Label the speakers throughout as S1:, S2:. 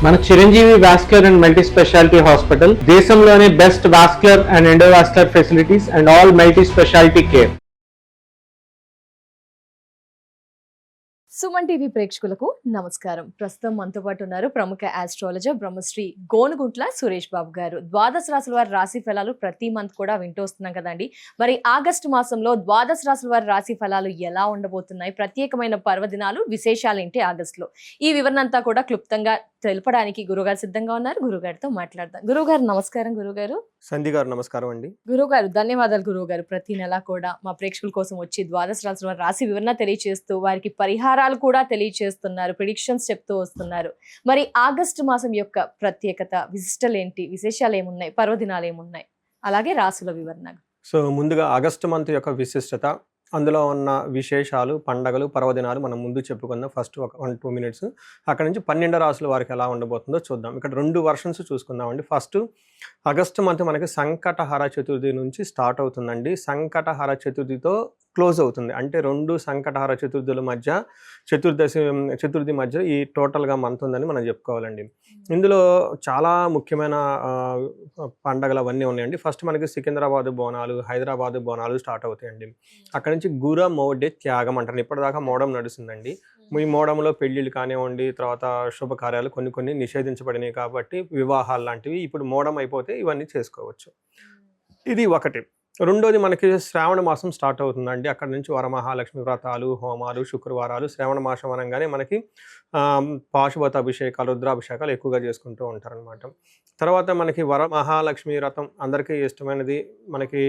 S1: మన Chiranjeevi vascular and multi speciality hospital దేశంలోనే best vascular and endovascular facilities and all multi speciality care.
S2: Suman TV ప్రేక్షకులకు నమస్కారం. ప్రస్తుతం మనతో పాటు ఉన్నారు ప్రముఖ ఆస్ట్రాలజర్ బ్రహ్మశ్రీ గోనుగుంట్ల సురేష్ బాబు గారు. ద్వాదశ రాశుల వారి రాశి ఫలాలు ప్రతి మంత్ కూడా వింటూ వస్తున్నాం కదండి. మరి ఆగస్టు మాసంలో ద్వాదశ రాశుల వారి రాశి ఫలాలు ఎలా ఉండబోతున్నాయి, ప్రత్యేకమైన పర్వదినాలు, విశేషాలు ఏంటి ఆగస్టులో, ఈ వివరణ అంతా కూడా క్లుప్తంగా తెలపడానికి గురుగారు సిద్ధంగా ఉన్నారు. గురుగారితో మాట్లాడదాం. గురుగారు నమస్కారం. గురుగారు
S3: సంధి గారు నమస్కారం అండి.
S2: గురుగారు ధన్యవాదాలు. గురుగారు ప్రతి నెల కూడా మా ప్రేక్షకుల కోసం వచ్చి ద్వాదశ రాశుల వారి రాశి వివరణ తెలియజేస్తూ వారికి పరిహారాలు కూడా తెలియజేస్తున్నారు, ప్రిడిక్షన్స్ చెప్తూ వస్తున్నారు. మరి ఆగస్టు మాసం యొక్క ప్రత్యేకత, విశిష్టలు ఏంటి, విశేషాలు ఏమున్నాయి, పర్వదినాలు ఏమున్నాయి, అలాగే రాశుల వివరణ.
S3: సో ముందుగా ఆగస్టు మంత్ యొక్క విశిష్టత, అందులో ఉన్న విశేషాలు, పండగలు, పర్వదినాలు మనం ముందు చెప్పుకుందాం. ఫస్ట్ ఒక 1-2 మినిట్స్ అక్కడ నుంచి 12 రాశుల వారికి ఎలా ఉండబోతుందో చూద్దాం. ఇక్కడ 2 వర్షన్స్ చూసుకుందామండి. ఫస్ట్ ఆగస్టు మంత్ మనకి సంకటహర చతుర్థి నుంచి స్టార్ట్ అవుతుందండి. సంకటహర చతుర్థితో క్లోజ్ అవుతుంది. అంటే 2 సంకటహర చతుర్థుల మధ్య, చతుర్థి మధ్య ఈ టోటల్గా మంత్ ఉందని మనం చెప్పుకోవాలండి. ఇందులో చాలా ముఖ్యమైన పండగలు అవన్నీ ఉన్నాయండి. ఫస్ట్ మనకి సికింద్రాబాద్ బోనాలు, హైదరాబాద్ బోనాలు స్టార్ట్ అవుతాయండి. అక్కడ నుంచి గుర మౌఢ్య త్యాగం అంటారు. ఇప్పటిదాకా మోడం నడుస్తుందండి. ఈ మోడంలో పెళ్ళిళ్ళు కానివ్వండి, తర్వాత శుభకార్యాలు కొన్ని నిషేధించబడినాయి కాబట్టి వివాహాలు లాంటివి ఇప్పుడు మోడం అయిపోతే ఇవన్నీ చేసుకోవచ్చు. ఇది ఒకటి. రెండోది మనకి శ్రావణ మాసం స్టార్ట్ అవుతుందండి. అక్కడ నుంచి వరమహాలక్ష్మి వ్రతాలు, హోమాలు, శుక్రవారాలు. శ్రావణ మాసం అనగానే మనకి పాశుపత అభిషేకాలు, రుద్రాభిషేకాలు ఎక్కువగా చేసుకుంటూ ఉంటారనమాట. తర్వాత మనకి వరమహాలక్ష్మి వ్రతం అందరికీ ఇష్టమైనది. మనకి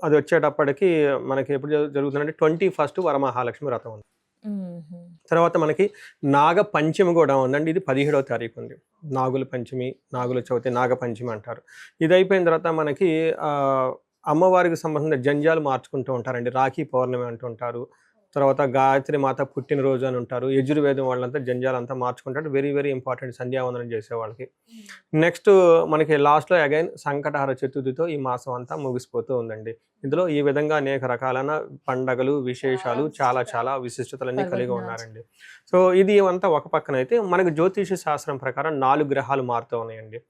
S3: అది వచ్చేటప్పటికి మనకి ఎప్పుడు జరుగుతుందంటే 21st వరమహాలక్ష్మి వ్రతం ఉంది. తర్వాత మనకి నాగ పంచమి కూడా ఉందండి. ఇది 17వ తారీఖు ఉంది. నాగుల పంచమి, నాగుల చవితి, నాగ పంచమి అంటారు. ఇది అయిపోయిన తర్వాత మనకి అమ్మవారికి సంబంధించిన జంజాలు మార్చుకుంటూ ఉంటారండి. రాఖీ పౌర్ణమి అంటూ ఉంటారు. తర్వాత గాయత్రి మాత పుట్టినరోజు అని ఉంటారు. యజుర్వేదం వాళ్ళంతా జంజాలంతా మార్చుకుంటారు. వెరీ వెరీ ఇంపార్టెంట్ సంధ్యావందనం చేసే వాళ్ళకి. నెక్స్ట్ మనకి లాస్ట్లో అగైన్ సంకటహర చతుర్థితో ఈ మాసం అంతా ముగిసిపోతూ ఉందండి. ఇందులో ఈ విధంగా అనేక రకాలైన పండగలు, విశేషాలు, చాలా విశిష్టతలన్నీ కలిగి ఉన్నారండి. సో ఇది అంతా ఒక పక్కన అయితే మనకి జ్యోతిష శాస్త్రం ప్రకారం 4 గ్రహాలు మారుతూ ఉన్నాయండి.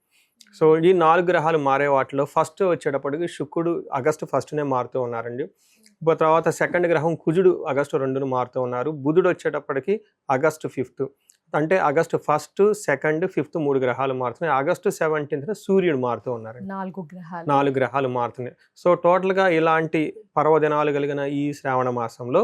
S3: సో ఈ 4 గ్రహాలు మారే వాటిలో ఫస్ట్ వచ్చేటప్పటికి శుక్రుడు ఆగస్టు 1నే మారుతూ ఉన్నారండి. తర్వాత సెకండ్ గ్రహం కుజుడు ఆగస్టు 2న మారుతూ ఉన్నారు. బుధుడు వచ్చేటప్పటికి ఆగస్టు 5th. అంటే ఆగస్టు 1st, 2nd, 5th 3 గ్రహాలు మారుతున్నాయి. ఆగస్టు 17th సూర్యుడు మారుతూ ఉన్నారు. 4 గ్రహాలు మారుతున్నాయి. సో టోటల్గా ఇలాంటి పర్వదినాలు కలిగిన ఈ శ్రావణ మాసంలో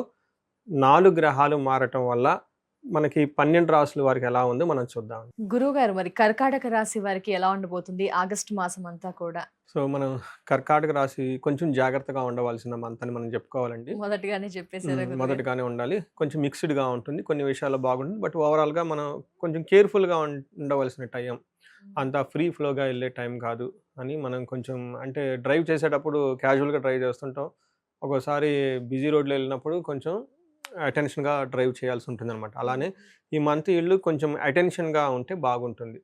S3: 4 గ్రహాలు మారటం వల్ల మనకి 12 రాశుల వారికి ఎలా ఉందో మనం చూద్దాం.
S2: గురువు గారు మరి కర్కాటక రాశి వారికి ఎలా ఉండబోతుంది ఆగస్టు మాసం అంతా కూడా?
S3: సో మనం కర్కాటక రాశి కొంచెం జాగ్రత్తగా ఉండవలసిన మంత్ అని మనం చెప్పుకోవాలండి. మొదటిగానే ఉండాలి. కొంచెం మిక్స్డ్గా ఉంటుంది, కొన్ని విషయాల్లో బాగుంటుంది. బట్ ఓవరాల్గా మనం కొంచెం కేర్ఫుల్గా ఉండవలసిన టైం, అంత ఫ్రీ ఫ్లోగా వెళ్ళే టైం కాదు అని మనం కొంచెం, అంటే డ్రైవ్ చేసేటప్పుడు క్యాజువల్గా డ్రైవ్ చేస్తుంటాం. ఒక్కోసారి బిజీ రోడ్లో వెళ్ళినప్పుడు కొంచెం అటెన్షన్గా డ్రైవ్ చేయాల్సి ఉంటుంది అనమాట. అలానే ఈ మంత్ ఇల్లు కొంచెం అటెన్షన్గా ఉంటే బాగుంటుంది.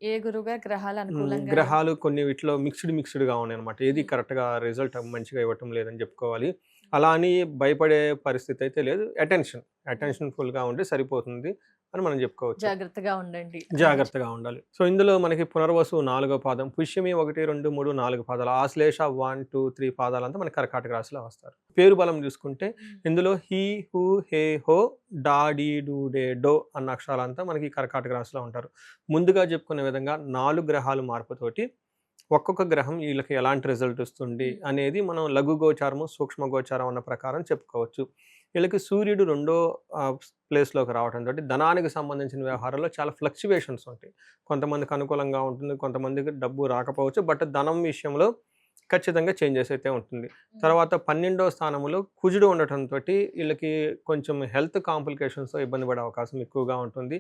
S3: గ్రహాలు కొన్ని వీటిలో మిక్స్డ్గా ఉన్నాయి అనమాట. ఏది కరెక్ట్గా రిజల్ట్ మంచిగా ఇవ్వటం లేదని చెప్పుకోవాలి. అలా అని భయపడే పరిస్థితి అయితే లేదు. అటెన్షన్ ఫుల్గా ఉంటే సరిపోతుంది అని మనం చెప్పుకోవచ్చు. జాగ్రత్తగా ఉండాలి. సో ఇందులో మనకి పునర్వసు 4వ పాదం, పుష్యమి 1, 2, 3, 4 పాదాలు, ఆశ్లేష 1, 2, 3 పాదాలంతా మన కర్కాటక రాశిలో వస్తారు. పేరు బలం చూసుకుంటే ఇందులో హీ, హూ, హే, హో, డా, డీ, డూ, డే, డో అన్న అక్షరాలంతా మనకి కర్కాటక రాశిలో ఉంటారు. ముందుగా చెప్పుకునే విధంగా 4 గ్రహాలు మార్పుతోటి ఒక్కొక్క గ్రహం వీళ్ళకి ఎలాంటి రిజల్ట్ వస్తుంది అనేది మనం లఘు గోచారము, సూక్ష్మ గోచారం అన్న ప్రకారం చెప్పుకోవచ్చు. వీళ్ళకి సూర్యుడు 2వ ప్లేస్లోకి రావడంతో ధనానికి సంబంధించిన వ్యవహారాల్లో చాలా ఫ్లక్చువేషన్స్ ఉంటాయి. కొంతమందికి అనుకూలంగా ఉంటుంది, కొంతమందికి డబ్బు రాకపోవచ్చు. బట్ ధనం విషయంలో ఖచ్చితంగా చేంజెస్ అయితే ఉంటుంది. తర్వాత 12వ స్థానంలో కుజుడు ఉండటంతో వీళ్ళకి కొంచెం హెల్త్ కాంప్లికేషన్స్తో ఇబ్బంది పడే అవకాశం ఎక్కువగా ఉంటుంది.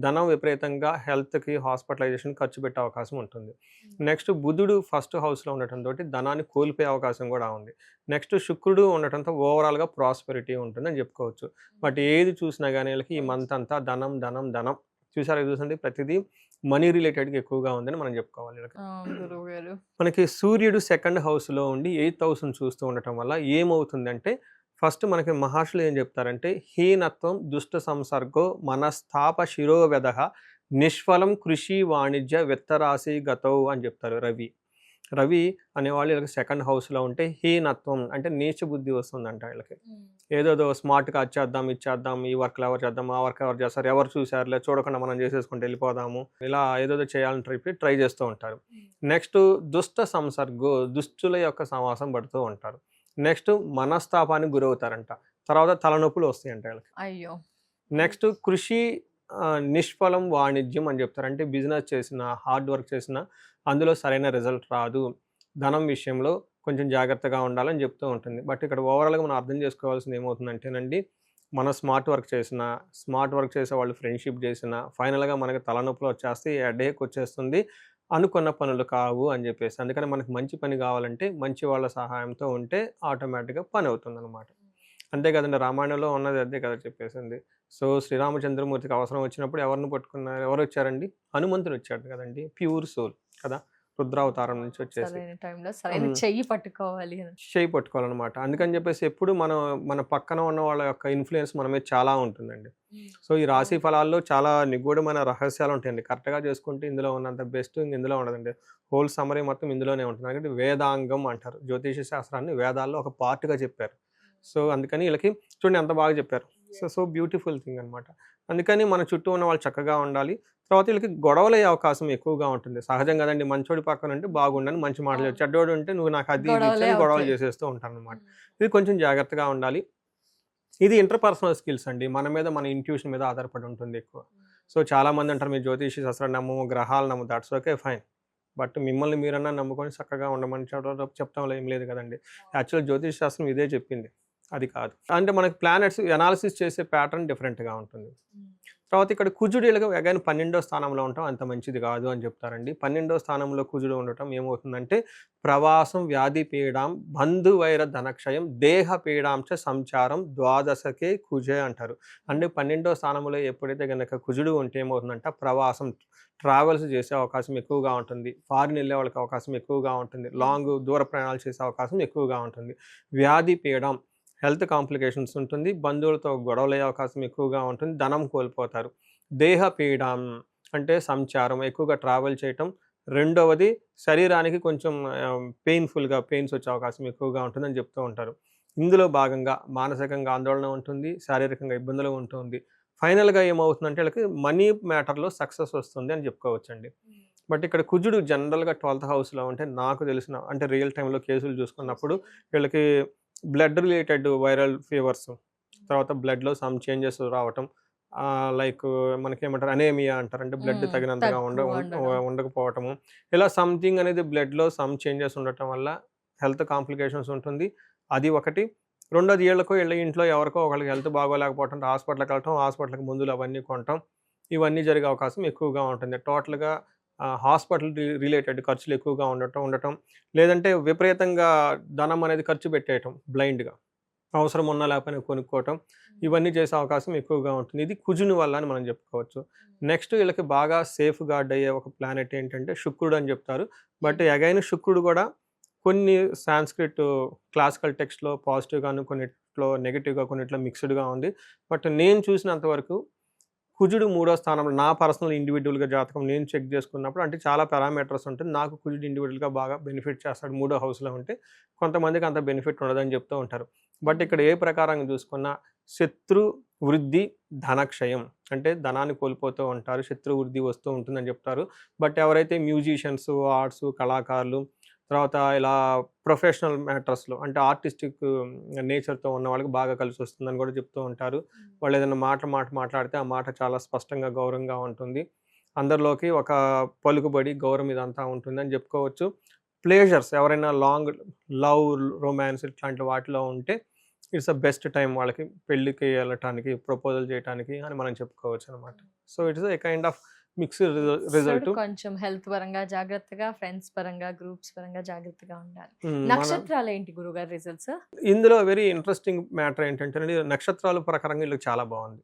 S3: ధనం విపరీతంగా హెల్త్కి, హాస్పిటలైజేషన్ ఖర్చు పెట్టే అవకాశం ఉంటుంది. నెక్స్ట్ బుధుడు 1st హౌస్లో ఉండటంతో ధనాన్ని కోల్పోయే అవకాశం కూడా ఉంది. నెక్స్ట్ శుక్రుడు ఉండటంతో ఓవరాల్గా ప్రాస్పెరిటీ ఉంటుందని చెప్పుకోవచ్చు. బట్ ఏది చూసినా కానీ వీళ్ళకి ఈ మంత్ అంతా ధనం చూసారండి, ప్రతిదీ మనీ రిలేటెడ్గా ఎక్కువగా ఉందని మనం చెప్పుకోవాలి. మనకి సూర్యుడు 2nd హౌస్లో ఉండి 8th హౌస్ని చూస్తూ ఉండటం వల్ల ఏమవుతుందంటే, ఫస్ట్ మనకి మహర్షులు ఏం చెప్తారంటే, హీనత్వం దుష్ట సంసర్గో మనస్తాప శిరోవ్యధ నిష్ఫలం కృషి వాణిజ్య విత్తరాశి గతౌ అని చెప్తారు రవి అనేవాళ్ళు వీళ్ళకి సెకండ్ హౌస్లో ఉంటే హీనత్వం అంటే నీచ బుద్ధి వస్తుందంట వీళ్ళకి. ఏదోదో స్మార్ట్గా ఇచ్చేద్దాం ఈ వర్క్లు ఎవరు చేద్దాం, ఆ వర్క్ ఎవరు చేస్తారు, ఎవరు చూసారులే చూడకుండా మనం చేసేసుకుంటూ వెళ్ళిపోదాము, ఇలా ఏదోదో చేయాలని ట్రై చేస్తూ ఉంటారు. నెక్స్ట్ దుష్ట సంసర్గు, దుష్టుల యొక్క సమాసం పడుతూ ఉంటారు. నెక్స్ట్ మనస్తాపానికి గురవుతారంట. తర్వాత తలనొప్పులు వస్తాయంట వీళ్ళకి.
S2: అయ్యో.
S3: నెక్స్ట్ కృషి నిష్ఫలం వాణిజ్యం అని చెప్తారు. అంటే బిజినెస్ చేసిన, హార్డ్ వర్క్ చేసిన అందులో సరైన రిజల్ట్ రాదు, ధనం విషయంలో కొంచెం జాగ్రత్తగా ఉండాలని చెప్తూ ఉంటుంది. బట్ ఇక్కడ ఓవరాల్గా మనం అర్థం చేసుకోవాల్సింది ఏమవుతుందంటేనండి, మన స్మార్ట్ వర్క్ చేసే వాళ్ళు ఫ్రెండ్షిప్ చేసిన ఫైనల్గా మనకి తలనొప్పులు వచ్చేస్తే హెడేక్ వచ్చేస్తుంది, అనుకున్న పనులు కావు అని చెప్పేసి. అందుకని మనకు మంచి పని కావాలంటే మంచి వాళ్ళ సహాయంతో ఉంటే ఆటోమేటిక్గా పని అవుతుంది అనమాట. అంతే కదండి, రామాయణంలో ఉన్నది అదే కదా చెప్పేసింది. సో శ్రీరామచంద్రమూర్తికి అవసరం వచ్చినప్పుడు ఎవరిని పట్టుకున్నారు, ఎవరు వచ్చారండి, హనుమంతుడు వచ్చాడు కదండి, ప్యూర్ సోల్ కదా, రుద్రావతారం నుంచి వచ్చేసి
S2: సరైన టైంలో సరైన చెయ్యి
S3: పట్టుకోవాలన్నమాట. అందుకని చెప్పేసి ఎప్పుడు మన పక్కన ఉన్న వాళ్ళ యొక్క ఇన్ఫ్లుయెన్స్ మన మీద చాలా ఉంటుందండి. సో ఈ రాశి ఫలాల్లో చాలా నిగూఢమైన రహస్యాలు ఉంటాయండి. కరెక్ట్గా చేసుకుంటే ఇందులో ఉన్నంత బెస్ట్ ఇందులో ఉండదండి. హోల్ సమరీ మొత్తం ఇందులోనే ఉంటుంది. ఎందుకంటే వేదాంగం అంటారు, జ్యోతిష శాస్త్రాన్ని వేదాల్లో ఒక పార్ట్గా చెప్పారు. సో అందుకని వీళ్ళకి చూడండి ఎంత బాగా చెప్పారు. సో బ్యూటిఫుల్ థింగ్ అనమాట. అందుకని మన చుట్టూ ఉన్న వాళ్ళు చక్కగా ఉండాలి. తర్వాత వీళ్ళకి గొడవలయ్యే అవకాశం ఎక్కువగా ఉంటుంది. సహజం కదండి, మంచోడి పక్కన ఉంటే బాగుండని మంచి మాటలు, చెడ్డోడు ఉంటే నువ్వు నాకు అది గొడవలు చేసేస్తూ ఉంటాను అనమాట. ఇది కొంచెం జాగ్రత్తగా ఉండాలి. ఇది ఇంటర్పర్సనల్ స్కిల్స్ అండి, మన మీద మన ఇంట్యూషన్ మీద ఆధారపడి ఉంటుంది ఎక్కువ. సో చాలామంది అంటారు మీరు జ్యోతిషి శాస్త్రాన్ని నమ్మము, గ్రహాలు నమ్ము, దట్స్ ఓకే ఫైన్. బట్ మిమ్మల్ని మీరన్నా నమ్ముకొని చక్కగా ఉండమని చెప్తాంలో ఏం లేదు కదండి. యాక్చువల్ జ్యోతిష శాస్త్రం ఇదే చెప్పింది, అది కాదు. అంటే మనకి ప్లానెట్స్ అనాలిసిస్ చేసే ప్యాటర్న్ డిఫరెంట్గా ఉంటుంది. తర్వాత ఇక్కడ కుజుడు అగైన్ 12వ స్థానంలో ఉండటం అంత మంచిది కాదు అని చెప్తారండి. 12వ స్థానంలో కుజుడు ఉండటం ఏమవుతుందంటే ప్రవాసం, వ్యాధి పీడాం, బంధువైర ధనక్షయం, దేహ పీడాంచ సంచారం, ద్వాదశకే కుజే అంటారు. అంటే 12వ స్థానంలో ఎప్పుడైతే కనుక కుజుడు ఉంటే ఏమవుతుందంటే ప్రవాసం, ట్రావెల్స్ చేసే అవకాశం ఎక్కువగా ఉంటుంది, ఫారిన్ వెళ్ళే వాళ్ళకి అవకాశం ఎక్కువగా ఉంటుంది, లాంగ్ దూర ప్రయాణాలు చేసే అవకాశం ఎక్కువగా ఉంటుంది, వ్యాధి పీడం హెల్త్ కాంప్లికేషన్స్ ఉంటుంది, బంధువులతో గొడవలయ్యే అవకాశం ఎక్కువగా ఉంటుంది, ధనం కోల్పోతారు, దేహ పీడం అంటే సంచారం, ఎక్కువగా ట్రావెల్ చేయటం, రెండవది శరీరానికి కొంచెం పెయిన్స్ వచ్చే అవకాశం ఎక్కువగా ఉంటుందని చెప్తూ ఉంటారు. ఇందులో భాగంగా మానసికంగా ఆందోళన ఉంటుంది, శారీరకంగా ఇబ్బందులు ఉంటుంది. ఫైనల్గా ఏమవుతుందంటే వీళ్ళకి మనీ మ్యాటర్లో సక్సెస్ వస్తుంది అని చెప్పుకోవచ్చండి. బట్ ఇక్కడ కుజుడు జనరల్గా 12th హౌస్లో ఉంటే నాకు తెలిసిన అంటే రియల్ టైంలో కేసులు చూసుకున్నప్పుడు వీళ్ళకి బ్లడ్ రిలేటెడ్ వైరల్ ఫీవర్స్, తర్వాత బ్లడ్లో సమ్ చేంజెస్ రావటం, లైక్ మనకేమంటారు అనేమియా అంటారు, అంటే బ్లడ్ తగినంతగా ఉండకపోవటము, ఇలా సంథింగ్ అనేది బ్లడ్లో సమ్ చేంజెస్ ఉండటం వల్ల హెల్త్ కాంప్లికేషన్స్ ఉంటుంది. అది ఒకటి. రెండోది వీళ్ళ ఇంట్లో ఎవరికో ఒకరికి హెల్త్ బాగోలేకపోవటం, హాస్పిటల్కి వెళ్ళటం, హాస్పిటల్కి మందులు అవన్నీ కొనటం, ఇవన్నీ జరిగే అవకాశం ఎక్కువగా ఉంటుంది. టోటల్గా హాస్పిటల్ రిలేటెడ్ ఖర్చులు ఎక్కువగా ఉండటం, లేదంటే విపరీతంగా ధనం అనేది ఖర్చు పెట్టేయటం బ్లైండ్గా, అవసరం ఉన్నా లేకపోయినా కొనుక్కోవటం, ఇవన్నీ చేసే అవకాశం ఎక్కువగా ఉంటుంది. ఇది కుజుని వల్ల అని మనం చెప్పుకోవచ్చు. నెక్స్ట్ వీళ్ళకి బాగా సేఫ్ గార్డ్ అయ్యే ఒక ప్లానెట్ ఏంటంటే శుక్రుడు అని చెప్తారు. బట్ అగైన్ శుక్రుడు కూడా కొన్ని సాంస్క్రిట్ క్లాసికల్ టెక్స్ట్లో పాజిటివ్గాను, కొన్నిట్లో నెగిటివ్గా, కొన్నిట్లో మిక్స్డ్గా ఉంది. బట్ నేను చూసినంతవరకు కుజుడు 3వ స్థానంలో, నా పర్సనల్ ఇండివిజువల్గా జాతకం నేను చెక్ చేసుకున్నప్పుడు, అంటే చాలా పారామీటర్స్ ఉంటుంది, నాకు కుజుడు ఇండివిజువల్గా బాగా బెనిఫిట్ చేస్తాడు 3వ హౌస్లో ఉంటే. కొంతమందికి అంత బెనిఫిట్ ఉండదని చెప్తూ ఉంటారు. బట్ ఇక్కడ ఏ ప్రకారంగా చూసుకున్నా శత్రు వృద్ధి, ధనక్షయం, అంటే ధనాన్ని కోల్పోతూ ఉంటారు, శత్రు వృద్ధి వస్తూ ఉంటుందని చెప్తారు. బట్ ఎవరైతే మ్యూజిషియన్స్, ఆర్ట్స్, కళాకారులు, తర్వాత ఇలా ప్రొఫెషనల్ మ్యాటర్స్లో అంటే ఆర్టిస్టిక్ నేచర్తో ఉన్న వాళ్ళకి బాగా కలిసి వస్తుందని కూడా చెప్తూ ఉంటారు. వాళ్ళు ఏదైనా మాట్లాడితే ఆ మాట చాలా స్పష్టంగా గౌరవంగా ఉంటుంది, అందరిలోకి ఒక పలుకుబడి గౌరవం ఇదంతా ఉంటుందని చెప్పుకోవచ్చు. ప్లేజర్స్ ఎవరైనా లాంగ్ లవ్, రొమాన్స్ ఇట్లాంటి వాటిలో ఉంటే ఇట్స్ ద బెస్ట్ టైం వాళ్ళకి పెళ్ళికి వెళ్ళటానికి, ప్రపోజల్ చేయడానికి అని మనం చెప్పుకోవచ్చు అనమాట. So it's a kind of mixed result.
S2: కొంచెం హెల్త్ పరంగా జాగ్రత్తగా, ఫ్రెండ్స్ పరంగా, గ్రూప్స్ పరంగా జాగ్రత్తగా ఉండాలి. నక్షత్రాలు ఏంటి గురుగారు రిజల్ట్స్?
S3: ఇందులో వెరీ ఇంట్రెస్టింగ్ మ్యాటర్ ఏంటంటే నక్షత్రాల ప్రకారంగా వీళ్ళకి చాలా బాగుంది.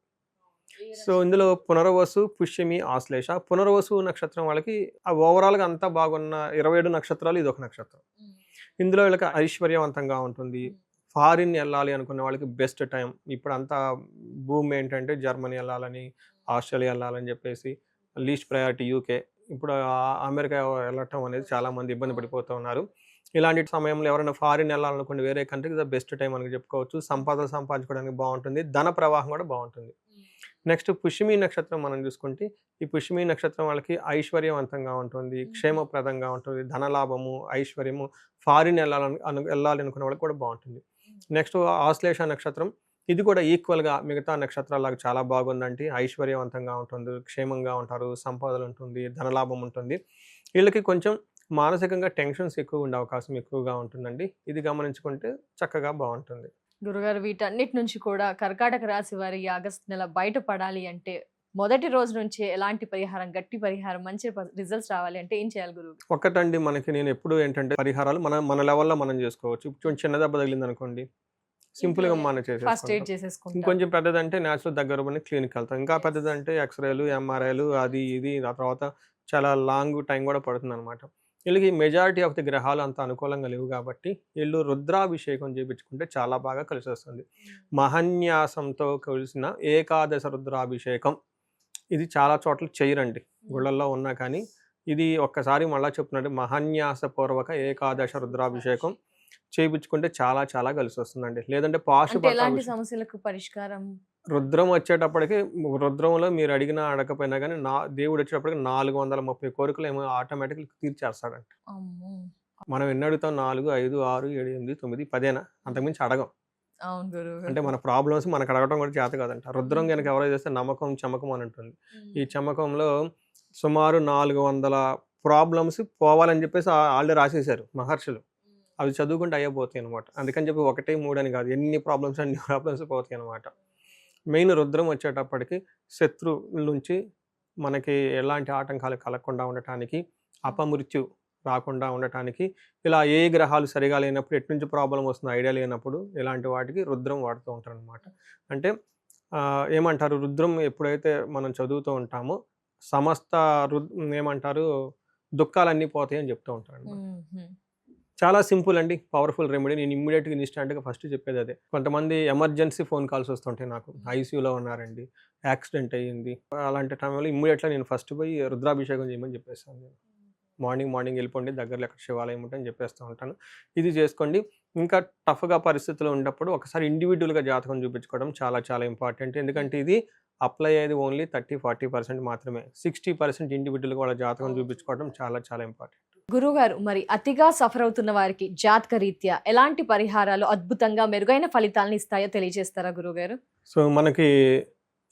S3: సో ఇందులో పునర్వసు, పుష్యమి, ఆశ్లేష. పునర్వసు నక్షత్రం వాళ్ళకి ఓవరాల్గా అంతా బాగున్న 27 నక్షత్రాలు ఇది ఒక నక్షత్రం. ఇందులో వీళ్ళకి ఐశ్వర్యవంతంగా ఉంటుంది. ఫారిన్ వెళ్ళాలి అనుకున్న వాళ్ళకి బెస్ట్ టైం. ఇప్పుడు అంతా భూమి ఏంటంటే జర్మనీ వెళ్ళాలని, ఆస్ట్రేలియా వెళ్ళాలని చెప్పేసి, లీస్ట్ ప్రయారిటీ యూకే. ఇప్పుడు అమెరికా వెళ్ళటం అనేది చాలామంది ఇబ్బంది పడిపోతూ ఉన్నారు. ఇలాంటి సమయంలో ఎవరైనా ఫారిన్ వెళ్ళాలనుకోండి వేరే కంట్రీకి ద బెస్ట్ టైం అని చెప్పుకోవచ్చు. సంపాదించుకోవడానికి బాగుంటుంది, ధన ప్రవాహం కూడా బాగుంటుంది. నెక్స్ట్ పుష్యమి నక్షత్రం మనం చూసుకుంటే ఈ పుష్యమి నక్షత్రం వాళ్ళకి ఐశ్వర్యవంతంగా ఉంటుంది, క్షేమప్రదంగా ఉంటుంది, ధనలాభము, ఐశ్వర్యము, ఫారిన్ వెళ్ళాలి అనుకునే వాళ్ళకి కూడా బాగుంటుంది. నెక్స్ట్ ఆశ్లేష నక్షత్రం, ఇది కూడా ఈక్వల్గా మిగతా నక్షత్రాలకు చాలా బాగుందంటే ఐశ్వర్యవంతంగా ఉంటుంది, క్షేమంగా ఉంటారు, సంపదలు ఉంటుంది, ధనలాభం ఉంటుంది. వీళ్ళకి కొంచెం మానసికంగా టెన్షన్స్ ఎక్కువ ఉండే అవకాశం ఎక్కువగా ఉంటుందండి. ఇది గమనించుకుంటే చక్కగా బాగుంటుంది.
S2: గురుగారు, వీటన్నిటి నుంచి కూడా కర్కాటక రాశి వారి ఈ ఆగస్టు నెల బయటపడాలి అంటే మొదటి రోజు నుంచే ఎలాంటి పరిహారం, గట్టి పరిహారం, మంచి రిజల్ట్స్ రావాలి అంటే ఏం చేయాలి గురువు?
S3: ఒకటండి, మనకి నేను ఎప్పుడు ఏంటంటే పరిహారాలు మన లెవెల్లో మనం చేసుకోవచ్చు. ఇప్పుడు చిన్న దెబ్బ తగిలింది అనుకోండి, సింపుల్గా మనం
S2: ఫస్ట్ ఎయిడ్ చేసేసుకుంటాం.
S3: ఇంకొంచెం పెద్దదంటే న్యాచురల్ దగ్గర క్లినిక్ వెళ్తాం. ఇంకా పెద్దదంటే ఎక్స్రేలు, ఎంఆర్ఐలు, అది ఇది, ఆ తర్వాత చాలా లాంగ్ టైం కూడా పడుతుంది అనమాట. వీళ్ళకి మెజారిటీ ఆఫ్ ది గ్రహాలు అంత అనుకూలంగా లేవు కాబట్టి వీళ్ళు రుద్రాభిషేకం చేయించుకుంటే చాలా బాగా కలిసి వస్తుంది. మహాన్యాసంతో కలిసిన ఏకాదశ రుద్రాభిషేకం ఇది చాలా చోట్ల చేయరండి, గుళ్ళల్లో ఉన్నా కానీ ఇది ఒక్కసారి మళ్ళీ చెప్తున్నట్టు మహాన్యాసపూర్వక ఏకాదశ రుద్రాభిషేకం చేయించుకుంటే చాలా చాలా కలిసి వస్తుందండి. లేదంటే
S2: ఎలాంటి సమస్యలకు పరిష్కారం?
S3: రుద్రం వచ్చేటప్పటికి, రుద్రంలో మీరు అడగకపోయినా కానీ దేవుడు వచ్చేటప్పటికి 430 కోరికలు ఏమో ఆటోమేటిక్గా తీర్చేస్తాడంట. మనం ఎన్ని అడుగుతాం? 4, 5, 6, 7, 8, 9, 10 అంతకుమించి అడగం. అంటే మన ప్రాబ్లమ్స్ మనకు అడగటం కూడా చేత కాదంట. రుద్రం కనుక ఎవరో చేస్తే నమ్మకం చమకం అని ఉంటుంది. ఈ చమకంలో సుమారు 400 ప్రాబ్లమ్స్ పోవాలని చెప్పేసి ఆల్రెడీ రాసేసారు మహర్షులు. అవి చదువుకుంటే అయ్యబోతాయి అనమాట. అందుకని చెప్పి 1, 3 అని కాదు, ఎన్ని ప్రాబ్లమ్స్ అన్ని ప్రాబ్లమ్స్ పోతాయి అనమాట. మెయిన్ రుద్రం వచ్చేటప్పటికి శత్రువుల నుంచి మనకి ఎలాంటి ఆటంకాలు కలగకుండా ఉండటానికి, అపమృత్యు రాకుండా ఉండటానికి, ఇలా ఏ గ్రహాలు సరిగా లేనప్పుడు, ఎటు నుంచి ప్రాబ్లం వస్తుందో ఐడియా లేనప్పుడు ఇలాంటి వాటికి రుద్రం వాడుతూ ఉంటారు అనమాట. అంటే ఏమంటారు, రుద్రం ఎప్పుడైతే మనం చదువుతూ ఉంటామో సమస్త ఏమంటారు దుఃఖాలన్నీ పోతాయి అని చెప్తూ ఉంటారు అనమాట. చాలా సింపుల్ అండి, పవర్ఫుల్ రెమెడీ. నేను ఇమ్మీడియట్గా ఇన్స్టాంట్గా ఫస్ట్ చెప్పేది అదే. కొంతమంది ఎమర్జెన్సీ ఫోన్ కాల్స్ వస్తుంటాయి నాకు, ఐసీయూలో ఉన్నారండి, యాక్సిడెంట్ అయ్యింది, అలాంటి టైంలో ఇమ్మీడియట్గా నేను ఫస్ట్ పోయి రుద్రాభిషేకం చేయమని చెప్పేస్తాను. నేను మార్నింగ్ వెళ్ళిపోండి, దగ్గరలో ఎక్కడ శివాలయం ఉంటే అని చెప్పేస్తూ ఉంటాను. ఇది చేసుకోండి. ఇంకా టఫ్గా పరిస్థితులు ఉన్నప్పుడు ఒకసారి ఇండివిజువల్గా జాతకం చూపించుకోవడం చాలా చాలా ఇంపార్టెంట్. ఎందుకంటే ఇది అప్లై అయ్యేది ఓన్లీ 30-40% మాత్రమే. 60% ఇండివిజువల్గా వాళ్ళ జాతకం చూపించుకోవడం చాలా చాలా ఇంపార్టెంట్.
S2: గురుగారు, మరి అతిగా సఫర్ అవుతున్న వారికి జాతక రీత్యా ఎలాంటి పరిహారాలు అద్భుతంగా మెరుగైన ఫలితాలను ఇస్తాయో తెలియజేస్తారా గురుగారు?
S3: సో మనకి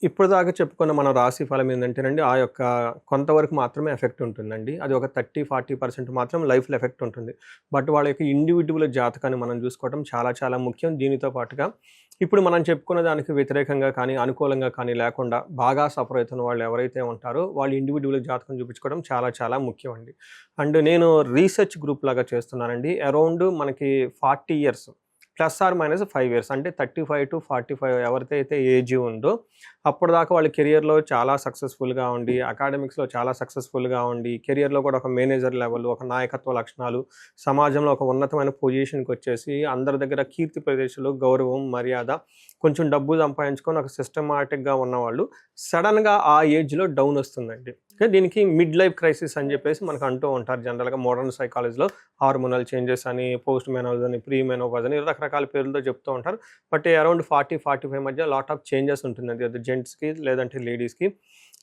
S3: ఇప్పుడు దాకా చెప్పుకున్న మన రాశి ఫలం ఏంటంటేనండి, ఆ యొక్క కొంతవరకు మాత్రమే ఎఫెక్ట్ ఉంటుందండి. అది ఒక 30-40% మాత్రం లైఫ్లో ఎఫెక్ట్ ఉంటుంది. బట్ వాళ్ళ యొక్క ఇండివిజువల్ జాతకాన్ని మనం చూసుకోవడం చాలా చాలా ముఖ్యం. దీనితో పాటుగా ఇప్పుడు మనం చెప్పుకున్న దానికి వ్యతిరేకంగా కానీ అనుకూలంగా కానీ లేకుండా బాగా సఫర్ అవుతున్న వాళ్ళు ఎవరైతే ఉంటారో వాళ్ళు ఇండివిజువల్ జాతకం చూపించుకోవడం చాలా చాలా ముఖ్యం అండి. అండ్ నేను రీసెర్చ్ గ్రూప్ లాగా చేస్తున్నానండి. అరౌండ్ మనకి 40 years +or-5 years, అంటే 35 to 45 ఎవరికైతే ఏజ్ ఉందో అప్పటిదాకా వాళ్ళ కెరియర్లో చాలా సక్సెస్ఫుల్గా ఉండి, అకాడమిక్స్లో చాలా సక్సెస్ఫుల్గా ఉండి, కెరియర్లో కూడా ఒక మేనేజర్ లెవెల్, ఒక నాయకత్వ లక్షణాలు, సమాజంలో ఒక ఉన్నతమైన పొజిషన్కి వచ్చేసి అందరి దగ్గర కీర్తి ప్రదేశాలు, గౌరవం, మర్యాద, కొంచెం డబ్బు సంపాదించుకొని ఒక సిస్టమాటిక్గా ఉన్నవాళ్ళు సడన్గా ఆ ఏజ్లో డౌన్ వస్తుందండి. దీనికి మిడ్ లైఫ్ క్రైసిస్ అని చెప్పేసి మనకు అంటూ ఉంటారు జనరల్గా మోడర్న్ సైకాలజీలో. హార్మోనల్ చేంజెస్ అని, పోస్ట్ మెనోపాజ్ అని, ప్రీ మెనోపాజ్ అని రకరకాల పేర్లతో చెప్తూ ఉంటారు. బట్ అరౌండ్ 40-45 మధ్య లాట్ ఆఫ్ చేంజెస్ ఉంటుందండి, అది జెంట్స్కి లేదంటే లేడీస్కి.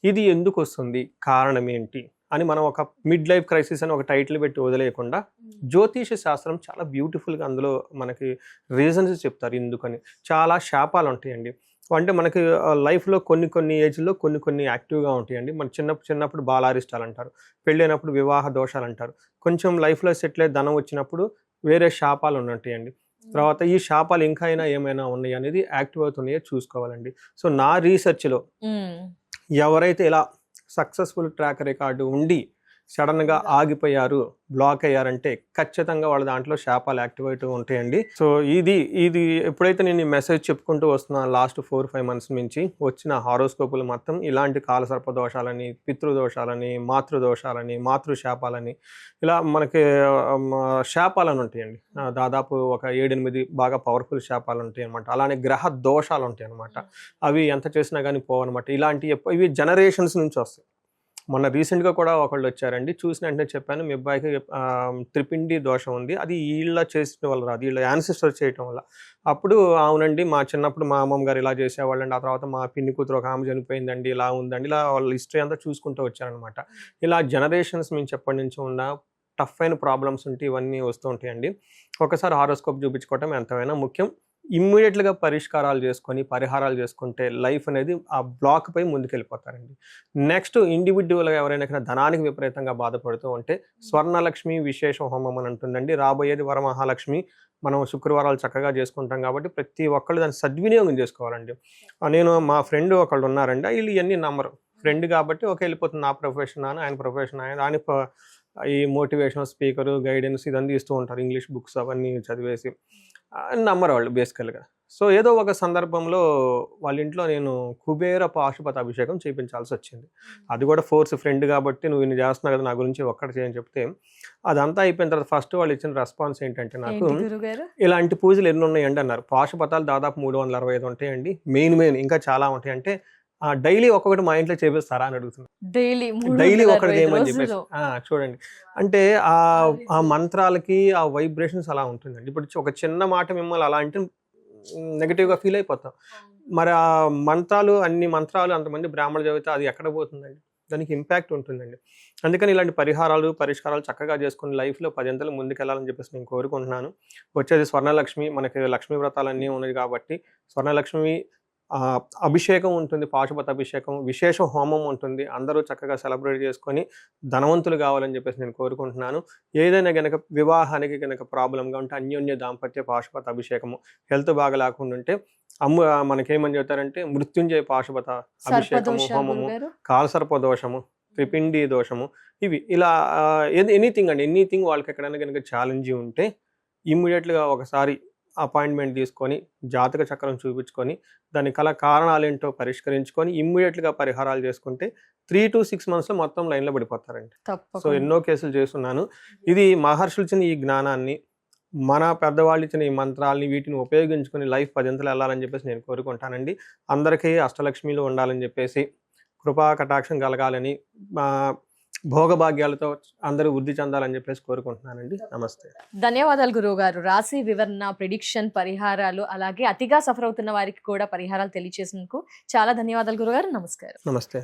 S3: ఇది ఎందుకు వస్తుంది, కారణం ఏంటి అని మనం ఒక మిడ్ లైఫ్ క్రైసిస్ అని ఒక టైటిల్ పెట్టి వదిలేయకుండా జ్యోతిష శాస్త్రం చాలా బ్యూటిఫుల్గా అందులో మనకి రీజన్స్ చెప్తారు ఎందుకని. చాలా శాపాలు ఉంటాయండి. అంటే మనకి లైఫ్లో కొన్ని ఏజ్లో కొన్ని యాక్టివ్గా ఉంటాయండి. మన చిన్నప్పుడు బాలారిష్టాలు అంటారు, పెళ్ళైనప్పుడు వివాహ దోషాలు అంటారు, కొంచెం లైఫ్లో సెటిల్ అయ్యి ధనం వచ్చినప్పుడు వేరే శాపాలు ఉన్నట్టాయండి. తర్వాత ఈ శాపాలు ఇంకా ఏమైనా ఉన్నాయి అనేది యాక్టివ్ అవుతున్నాయో చూసుకోవాలండి. సో నా రీసెర్చ్లో ఎవరైతే ఇలా సక్సెస్ఫుల్ ట్రాక్ రికార్డు ఉండి సడన్గా ఆగిపోయారు, బ్లాక్ అయ్యారంటే ఖచ్చితంగా వాళ్ళ దాంట్లో శాపాలు యాక్టివేట్ ఉంటాయండి. సో ఇది ఎప్పుడైతే నేను ఈ మెసేజ్ చెప్పుకుంటూ వస్తున్నాను లాస్ట్ 4-5 months నుంచి వచ్చిన హారోస్కోపులు మొత్తం ఇలాంటి కాలసర్ప దోషాలని, పితృదోషాలని, మాతృదోషాలని, మాతృశాపాలని, ఇలా మనకి శాపాలని ఉంటాయండి. దాదాపు ఒక 7-8 బాగా పవర్ఫుల్ శాపాలు ఉంటాయి అనమాట. అలానే గ్రహ దోషాలు ఉంటాయి అనమాట. అవి ఎంత చేసినా కానీ పోవన్నమాట. ఇవి జనరేషన్స్ నుంచి వస్తాయి. మొన్న రీసెంట్గా కూడా ఒకళ్ళు వచ్చారండి, చూసిన వెంటనే చెప్పాను మీ అబ్బాయికి త్రిపిండి దోషం ఉంది, అది వీళ్ళ చేసిన వల్ల రాదు, వీళ్ళ యాన్సిస్టర్ చేయటం వల్ల. అప్పుడు అవునండి మా చిన్నప్పుడు మా అమ్మమ్మ గారు ఇలా చేసేవాళ్ళండి, ఆ తర్వాత మా పిన్ని కూతురు ఒక ఆమె చనిపోయిందండి, ఇలా ఉందండి, ఇలా వాళ్ళ హిస్టరీ అంతా చూసుకుంటూ వచ్చారనమాట. ఇలా జనరేషన్స్ నుంచి ఎప్పటి నుంచి ఉన్న టఫ్ అయిన ప్రాబ్లమ్స్ ఉంటే ఇవన్నీ వస్తూ ఉంటాయండి. ఒకసారి హారోస్కోప్ చూపించుకోవటం ఎంతైనా ముఖ్యం. ఇమ్మీడియట్గా పరిష్కారాలు చేసుకొని పరిహారాలు చేసుకుంటే లైఫ్ అనేది ఆ బ్లాక్ పై ముందుకెళ్ళిపోతారండి. నెక్స్ట్ ఇండివిజువల్గా ఎవరైనా ధనానికి విపరీతంగా బాధపడుతూ ఉంటే స్వర్ణలక్ష్మి విశేష హోమం అని ఉంటుందండి. రాబోయేది వరమహాలక్ష్మి, మనం శుక్రవారాలు చక్కగా చేసుకుంటాం కాబట్టి ప్రతి ఒక్కళ్ళు దాన్ని సద్వినియోగం చేసుకోవాలండి. నేను మా ఫ్రెండ్ ఒకళ్ళు ఉన్నారండి, వీళ్ళు ఇవన్నీ నమ్మరు, ఫ్రెండ్ కాబట్టి ఓకే వెళ్ళిపోతుంది, నా ప్రొఫెషన్ అని ఆయన ప్రొఫెషన్ ఆయన ఈ మోటివేషనల్ స్పీకరు గైడెన్స్ ఇదంతా ఇస్తూ ఉంటారు, ఇంగ్లీష్ బుక్స్ అవన్నీ చదివేసి నమ్మరు వాళ్ళు బేసికల్గా. సో ఏదో ఒక సందర్భంలో వాళ్ళ ఇంట్లో నేను కుబేర పాశుపత అభిషేకం చేయించాల్సి వచ్చింది. అది కూడా ఫోర్స్, ఫ్రెండ్ కాబట్టి నువ్వు ఇన్ని చేస్తున్నావు కదా నా గురించి ఒక్కటి చేయని చెప్తే అదంతా అయిపోయిన తర్వాత ఫస్ట్ వాళ్ళు ఇచ్చిన రెస్పాన్స్ ఏంటంటే, నాకు ఇలాంటి పూజలు ఎన్ని ఉన్నాయండి అన్నారు. పాశుపతాలు దాదాపు 365 ఉంటాయండి, మెయిన్ ఇంకా చాలా ఉంటాయి అంటే డైలీ ఒక్కొక్కటి మా ఇంట్లో చేపిస్తారా అని అడుగుతున్నారు. డైలీ ఒకటి చేయమని చెప్పేసి చూడండి, అంటే ఆ మంత్రాలకి ఆ వైబ్రేషన్స్ అలా ఉంటుందండి. ఇప్పుడు ఒక చిన్న మాట మిమ్మల్ని అలా అంటే నెగిటివ్గా ఫీల్ అయిపోతాం. మరి ఆ మంత్రాలు, అన్ని మంత్రాలు అంతమంది బ్రాహ్మణులు చదివితే అది ఎక్కడ పోతుందండి, దానికి ఇంపాక్ట్ ఉంటుందండి. అందుకని ఇలాంటి పరిష్కారాలు చక్కగా చేసుకుని లైఫ్లో 10 అంతలు ముందుకెళ్ళాలని చెప్పేసి నేను కోరుకుంటున్నాను. వచ్చేది స్వర్ణలక్ష్మి, మనకి లక్ష్మీ వ్రతాలు అన్నీ ఉన్నాయి కాబట్టి స్వర్ణలక్ష్మి అభిషేకం ఉంటుంది, పాశుపత అభిషేకం, విశేష హోమం ఉంటుంది. అందరూ చక్కగా సెలబ్రేట్ చేసుకొని ధనవంతులు కావాలని చెప్పేసి నేను కోరుకుంటున్నాను. ఏదైనా కనుక వివాహానికి కనుక ప్రాబ్లంగా ఉంటే అన్యోన్య దాంపత్య పాశుపత అభిషేకము, హెల్త్ బాగా లేకుండా ఉంటే మనకేమని చెప్తారంటే మృత్యుంజయ పాశుపత అభిషేకము, హోమము, కాలసర్ప దోషము, త్రిపిండి దోషము, ఇవి ఇలా ఎనీథింగ్ వాళ్ళకి ఎక్కడైనా కనుక ఛాలెంజ్ ఉంటే ఇమ్మీడియట్గా ఒకసారి అపాయింట్మెంట్ తీసుకొని జాతక చక్రం చూపించుకొని దాని కారణాలు ఏంటో పరిష్కరించుకొని ఇమ్మీడియట్గా పరిహారాలు చేసుకుంటే 3 to 6 months మొత్తం లైన్లో పడిపోతారండి. సో ఎన్నో కేసులు చేస్తున్నాను. ఇది మహర్షులు ఇచ్చిన ఈ జ్ఞానాన్ని, మన పెద్దవాళ్ళు ఇచ్చిన ఈ మంత్రాలని వీటిని ఉపయోగించుకొని లైఫ్ 10 అంతలు వెళ్ళాలని చెప్పేసి నేను కోరుకుంటానండి. అందరికీ అష్టలక్ష్మిలు ఉండాలని చెప్పేసి, కృపా కటాక్షం కలగాలని, భోగభాగ్యాలతో అందరూ వృద్ధి చెందాలని చెప్పేసి కోరుకుంటున్నానండి. నమస్తే,
S2: ధన్యవాదాలు గురువు గారు. రాశి వివరణ, ప్రిడిక్షన్, పరిహారాలు, అలాగే అతిగా సఫర్ అవుతున్న వారికి కూడా పరిహారాలు తెలియజేసినందుకు చాలా ధన్యవాదాలు గురుగారు. నమస్కారం.
S3: నమస్తే.